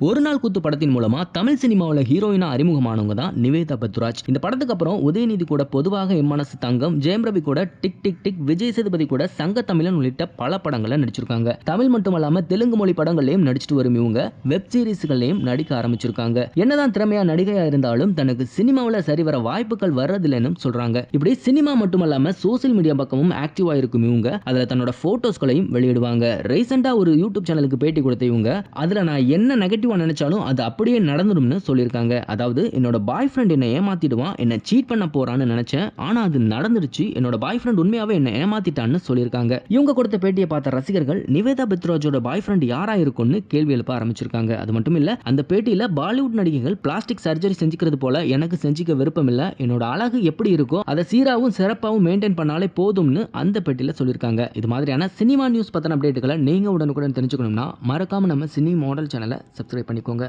ஒரு நாள் கூத்து படத்தின் மூலமா தமிழ் சினிமாவில் ஹீரோயினா அறிமுகமானவங்க தான் நிவேதா பத்ராஜ். இந்த படத்துக்கு அப்புறம் உதயநிதி கூட பொதுவாக எம் மனசு தங்கம், ஜெயம் ரவி கூட டிக் டிக் டிக், விஜய் சேதுபதி கூட சங்க தமிழன் உள்ளிட்ட பல படங்களை நடிச்சிருக்காங்க. தமிழ் மட்டுமல்லாம தெலுங்கு மொழி படங்களையும் நடிச்சிட்டு வரும் இவங்க வெப் சீரிஸ்களையும் நடிக்க ஆரம்பிச்சிருக்காங்க. என்னதான் திறமையா நடிகையா இருந்தாலும் தனக்கு சினிமாவில் சரிவர வாய்ப்புகள் வர்றதில்லைன்னு சொல்றாங்க. இப்படி சினிமா மட்டுமல்லாம சோசியல் மீடியா பக்கமும் ஆக்டிவா இருக்கும் இவங்க அதுல தன்னோட போட்டோஸ்களையும் வெளியிடுவாங்க. ரீசெண்டா ஒரு யூடியூப் சேனலுக்கு பேட்டி கொடுத்த இவங்க அதுல நான் என்ன நெகட்டிவ் நினைச்சாலும் அது அப்படியே நடந்துரும்னு சொல்லியிருக்காங்க. அதாவது என்னோட பாய் ஃப்ரெண்ட் என்ன ஏமாத்திடுவான், என்ன சீட் பண்ண போறான்னு நினைச்சேன், ஆனா அது நடந்துருச்சு, என்னோட பாய் ஃப்ரெண்ட் உண்மையாவே என்ன ஏமாத்திட்டான்னு சொல்லியிருக்காங்க. இவங்க கொடுத்த பேட்டியை பார்த்த ரசிகர்கள் நிவேதா பத்ராஜோட பாய் ஃப்ரெண்ட் யாரா இருக்கும்னு கேள்வி எழுப்ப ஆரம்பிச்சிருக்காங்க. அது மட்டும் இல்ல, அந்த பேட்டியில பாலிவுட் நடிகைகள் பிளாஸ்டிக் சர்ஜரி செஞ்சுக்கிறது போல எனக்கு செஞ்சுக்க விருப்பம் இல்ல, என்னோட அழகு எப்படி இருக்கோ அதை சீராவும் சிறப்பாவும் மெயின்டைன் பண்ணாலே போதும்னு அந்த பேட்டியில சொல்லியிருக்காங்க. இது மாதிரியான சினிமா நியூஸ் பத்தின அப்டேட்டுகளை நீங்க உடனுக்குடன் தெரிஞ்சுக்கணும்னா மறக்காம நம்ம சினி மாடல் சேனலை சப்ஸ்கிரைப் பண்ணிக்கோங்க.